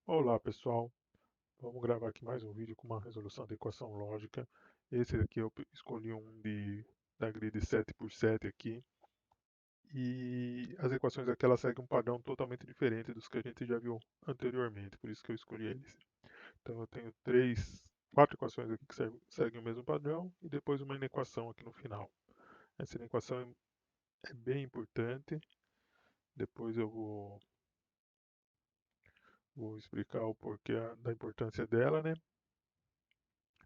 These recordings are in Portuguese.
Olá pessoal, vamos gravar aqui mais um vídeo com uma resolução da equação lógica. Esse aqui eu escolhi da grid 7x7 aqui. E as equações aqui elas seguem um padrão totalmente diferente dos que a gente já viu anteriormente, por isso que eu escolhi eles. Então eu tenho quatro equações aqui que seguem o mesmo padrão e depois uma inequação aqui no final. Essa inequação é bem importante, depois eu vou explicar o porquê da importância dela, né?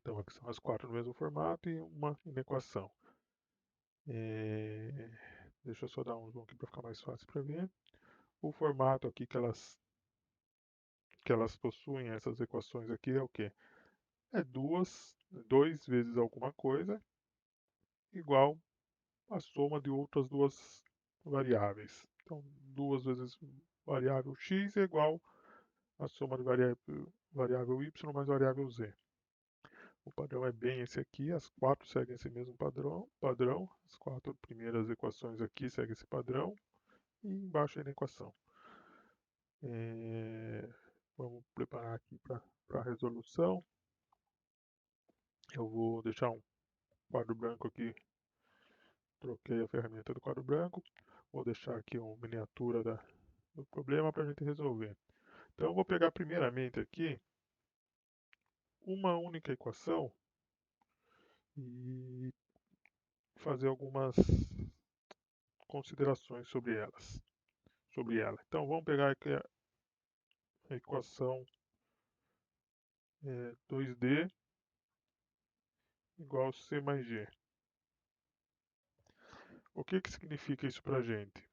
Então aqui são as quatro no mesmo formato e uma inequação. É, Deixa eu só dar um zoom aqui para ficar mais fácil para ver. O formato aqui que elas possuem, essas equações aqui, é o que? É 2 vezes alguma coisa, igual a soma de outras duas variáveis. Então, 2 vezes variável x é igual a soma de variável y mais variável z. O padrão é bem esse aqui, as quatro seguem esse mesmo padrão. As quatro primeiras equações aqui seguem esse padrão e embaixo é a equação. Vamos preparar aqui para a resolução. Eu vou deixar um quadro branco aqui, troquei a ferramenta do quadro branco. Vou deixar aqui uma miniatura do problema para a gente resolver. Então eu vou pegar primeiramente aqui uma única equação e fazer algumas considerações sobre ela. Então vamos pegar aqui a equação 2D igual C mais G. O que significa isso para a gente?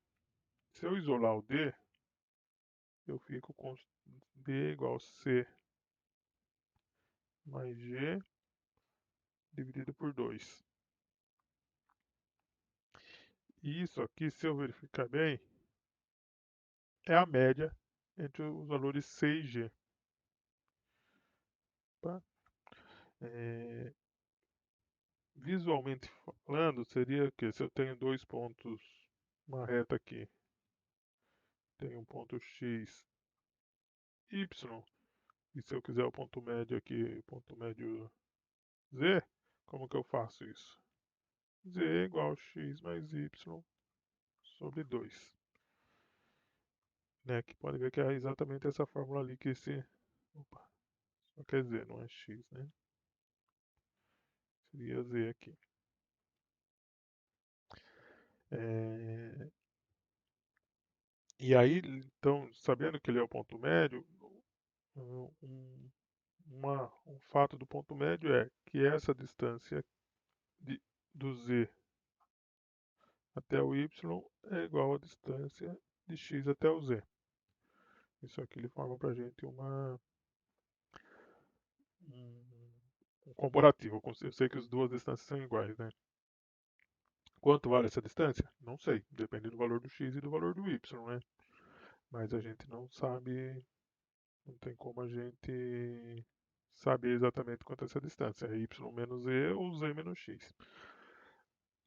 Se eu isolar o D, eu fico com D igual C mais G dividido por 2. E isso aqui, se eu verificar bem, é a média entre os valores C e G. Tá? É, Visualmente falando, seria que se eu tenho dois pontos, uma reta aqui, tenho um ponto x, y, e se eu quiser o ponto médio aqui, ponto médio z, como que eu faço isso? Z é igual a x mais y sobre 2. Né? Que pode ver que é exatamente essa fórmula ali que esse... Opa, só quer z, não é x, né? Seria z aqui. É... E aí, então, sabendo que ele é o ponto médio, um, um fato do ponto médio é que essa distância de, do z até o y é igual à distância de x até o z. Isso aqui ele forma para a gente um comparativo. Eu sei que as duas distâncias são iguais, né? Quanto vale essa distância? Não sei. Depende do valor do x e do valor do y, né? Mas a gente não sabe, não tem como a gente saber exatamente quanto é essa distância. É y menos e ou z menos x.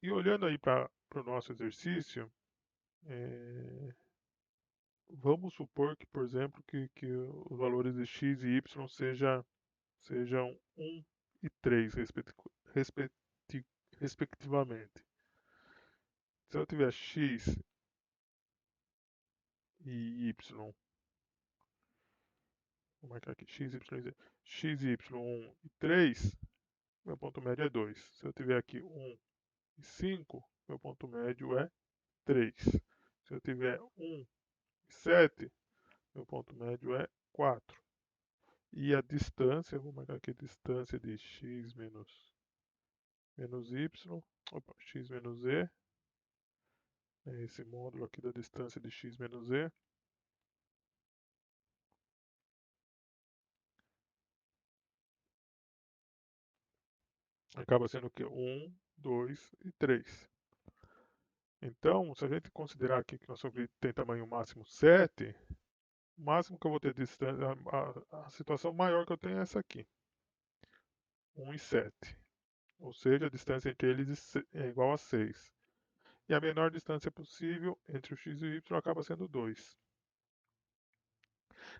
E olhando aí para o nosso exercício, é, vamos supor que, por exemplo, que os valores de x e y sejam 1 e 3, respectivamente. Se eu tiver x e y, vou marcar aqui x, y, z, x e y 1 e 3, meu ponto médio é 2. Se eu tiver aqui 1 e 5, meu ponto médio é 3. Se eu tiver 1 e 7, meu ponto médio é 4. E a distância, vou marcar aqui a distância de x menos y, opa, x menos e, é esse módulo aqui da distância de x menos e, acaba sendo o quê? 1, 2 e 3. Então, se a gente considerar aqui que nosso grid tem tamanho máximo 7, o máximo que eu vou ter de distância, a situação maior que eu tenho é essa aqui, 1 e 7. Ou seja, a distância entre eles é igual a 6. E a menor distância possível entre o x e o y acaba sendo 2.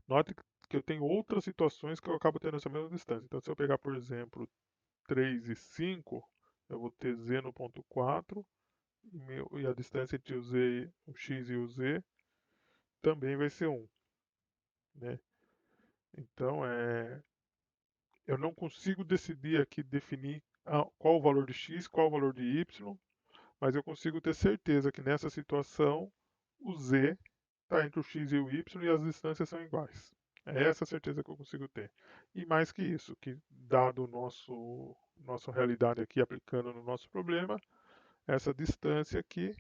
Note que eu tenho outras situações que eu acabo tendo essa mesma distância. Então, se eu pegar, por exemplo, 3 e 5, eu vou ter z no ponto 4 e a distância entre o x e o z também vai ser 1, né? Então, eu não consigo decidir aqui, definir qual o valor de x, qual o valor de y, mas eu consigo ter certeza que nessa situação o z está entre o x e o y e as distâncias são iguais. É essa a certeza que eu consigo ter. E mais que isso, que dado nossa realidade aqui, aplicando no nosso problema, essa distância aqui,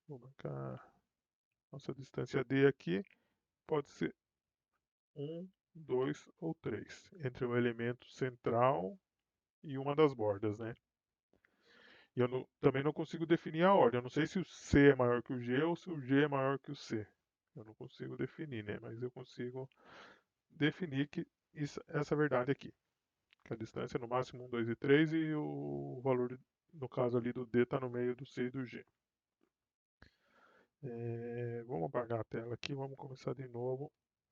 vou marcar nossa distância d aqui, pode ser 1, 2 ou 3, entre um elemento central e uma das bordas, né? E eu também não consigo definir a ordem. Eu não sei se o C é maior que o G ou se o G é maior que o C. Eu não consigo definir, né? Mas eu consigo definir que essa verdade aqui. Que a distância é no máximo 1, 2 e 3 e o valor, no caso ali do D, está no meio do C e do G. Vamos apagar a tela aqui, vamos começar de novo.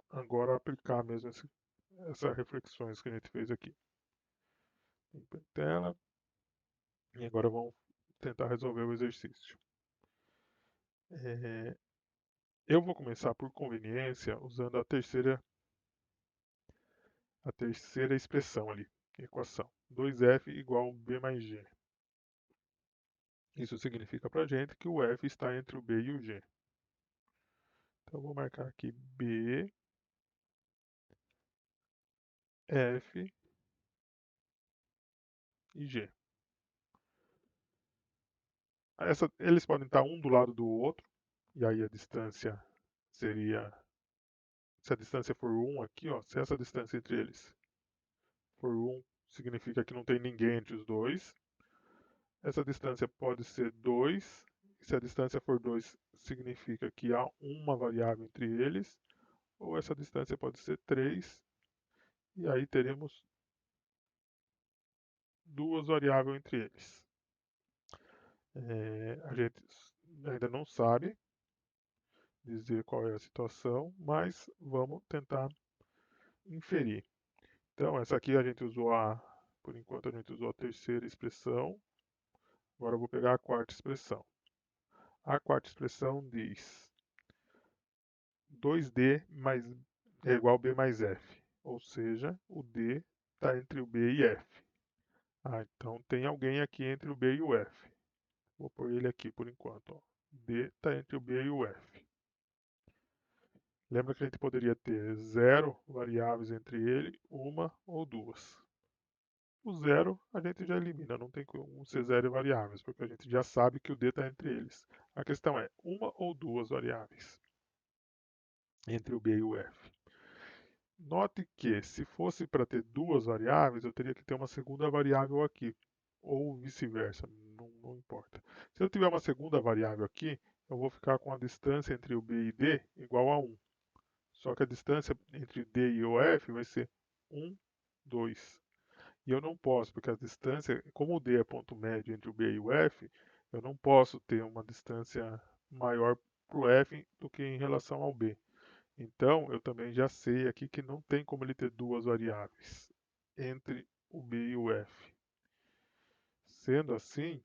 Agora aplicar mesmo essas reflexões que a gente fez aqui. Limpa a tela. E agora vamos tentar resolver o exercício. Eu vou começar por conveniência usando a terceira expressão ali, equação. 2f igual b mais g. Isso significa para a gente que o f está entre o b e o g. Então, eu vou marcar aqui b, f e g. Eles podem estar um do lado do outro, e aí a distância seria, se a distância for 1 aqui, ó, se essa distância entre eles for 1, significa que não tem ninguém entre os dois. Essa distância pode ser 2, e se a distância for 2, significa que há uma variável entre eles, ou essa distância pode ser 3, e aí teremos duas variáveis entre eles. A gente ainda não sabe dizer qual é a situação, mas vamos tentar inferir. Então, essa aqui a gente usou por enquanto a gente usou a terceira expressão. Agora eu vou pegar a quarta expressão. A quarta expressão diz 2D é igual a B mais F, ou seja, o D está entre o B e F. Então tem alguém aqui entre o B e o F. Vou pôr ele aqui por enquanto. Ó. D está entre o B e o F. Lembra que a gente poderia ter 0 variáveis entre ele, uma ou duas. O 0 a gente já elimina, não tem como ser 0 variáveis, porque a gente já sabe que o D está entre eles. A questão é uma ou duas variáveis entre o B e o F. Note que, se fosse para ter duas variáveis, eu teria que ter uma segunda variável aqui, ou vice-versa, não importa. Se eu tiver uma segunda variável aqui, eu vou ficar com a distância entre o B e D igual a 1. Só que a distância entre D e o F vai ser 1, 2. E eu não posso, porque a distância, como o D é ponto médio entre o B e o F, eu não posso ter uma distância maior para o F do que em relação ao B. Então, eu também já sei aqui que não tem como ele ter duas variáveis entre o B e o F. Sendo assim,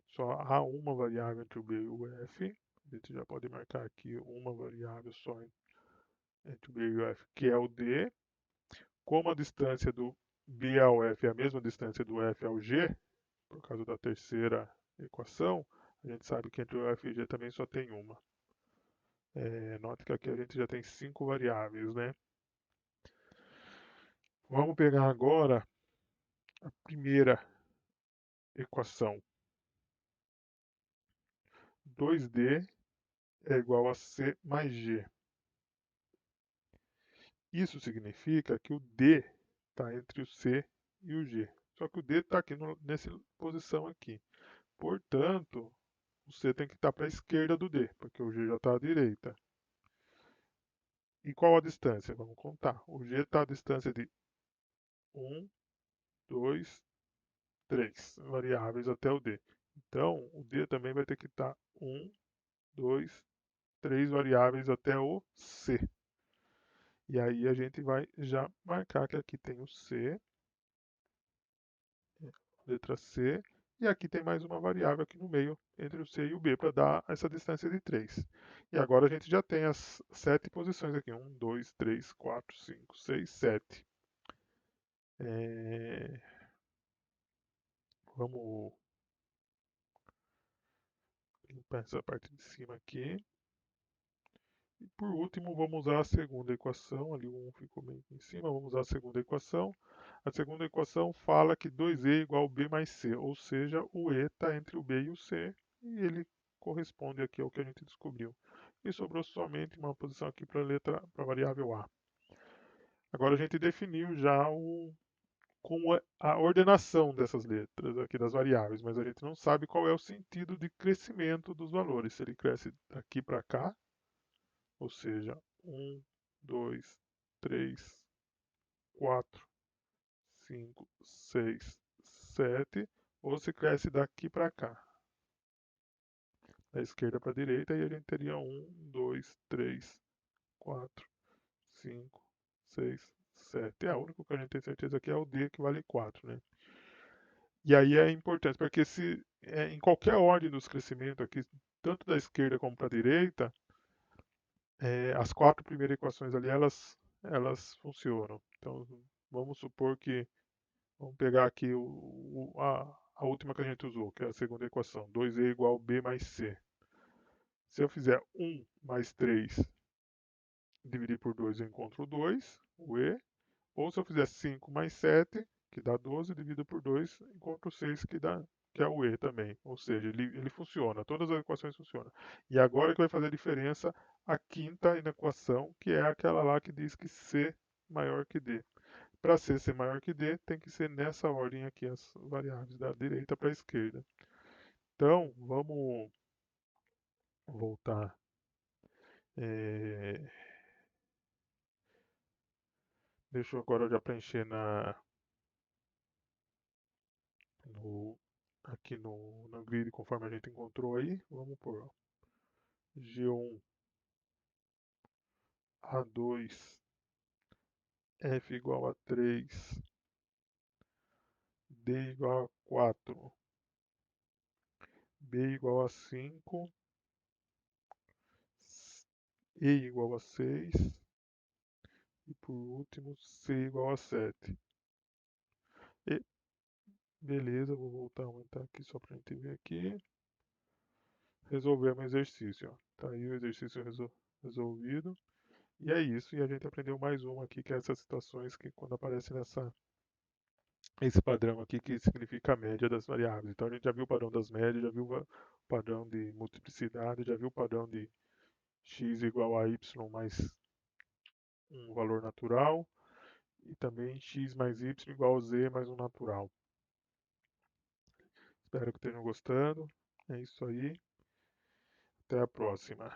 só há uma variável entre o B e o F. A gente já pode marcar aqui uma variável só entre o B e o F, que é o D. Como a distância do B ao F é a mesma distância do F ao G, por causa da terceira equação, a gente sabe que entre o F e o G também só tem uma. Note que aqui a gente já tem 5 variáveis, né? Vamos pegar agora a primeira equação. 2D é igual a C mais G. Isso significa que o D está entre o C e o G. Só que o D está aqui nessa posição aqui. Portanto, o C tem que estar para a esquerda do D, porque o G já está à direita. E qual a distância? Vamos contar. O G está à distância de 1, 2, 3 variáveis até o D. Então, o D também vai ter que estar 1, 2, 3 variáveis até o C. E aí a gente vai já marcar que aqui tem o C, letra C, e aqui tem mais uma variável aqui no meio, entre o C e o B, para dar essa distância de 3. E agora a gente já tem as 7 posições aqui, 1, 2, 3, 4, 5, 6, 7. Vamos limpar essa parte de cima aqui. E por último, vamos usar a segunda equação, ali o 1 ficou meio aqui em cima, vamos usar a segunda equação. A segunda equação fala que 2e igual b mais c, ou seja, o e está entre o b e o c, e ele corresponde aqui ao que a gente descobriu. E sobrou somente uma posição aqui para a variável a. Agora a gente definiu já com a ordenação dessas letras aqui das variáveis, mas a gente não sabe qual é o sentido de crescimento dos valores. Se ele cresce daqui para cá, ou seja, 1, 2, 3, 4, 5, 6, 7, ou se cresce daqui para cá, da esquerda para a direita, e a gente teria 1, 2, 3, 4, 5, 6, 7. O único que a gente tem certeza aqui é o D, que vale 4, né? E aí é importante, porque se em qualquer ordem dos crescimentos aqui, tanto da esquerda como para a direita, as 4 primeiras equações ali, elas funcionam. Então, vamos supor que, vamos pegar aqui a última que a gente usou, que é a segunda equação, 2e igual a b mais c. Se eu fizer 1 mais 3 dividir por 2, eu encontro o 2, o e. Ou se eu fizer 5 mais 7, que dá 12, dividido por 2, encontro 6, que é o e também. Ou seja, ele funciona, todas as equações funcionam. E agora que vai fazer a diferença a quinta equação, que é aquela lá que diz que C maior que D. Para C ser maior que D, tem que ser nessa ordem aqui, as variáveis da direita para a esquerda. Então, vamos voltar. É, deixa eu agora já preencher no, aqui no grid conforme a gente encontrou aí. Vamos por G1, A2, F igual a 3, D igual a 4, B igual a 5, E igual a 6 e por último C igual a 7. E beleza, vou voltar a aumentar aqui só para a gente ver aqui. Resolvemos o exercício. Ó. Tá aí o exercício resolvido. E é isso, e a gente aprendeu mais um aqui, que é essas situações que quando aparece esse padrão aqui que significa a média das variáveis. Então a gente já viu o padrão das médias, já viu o padrão de multiplicidade, já viu o padrão de x igual a y mais um valor natural, e também x mais y igual a z mais um natural. Espero que estejam gostando. É isso aí. Até a próxima.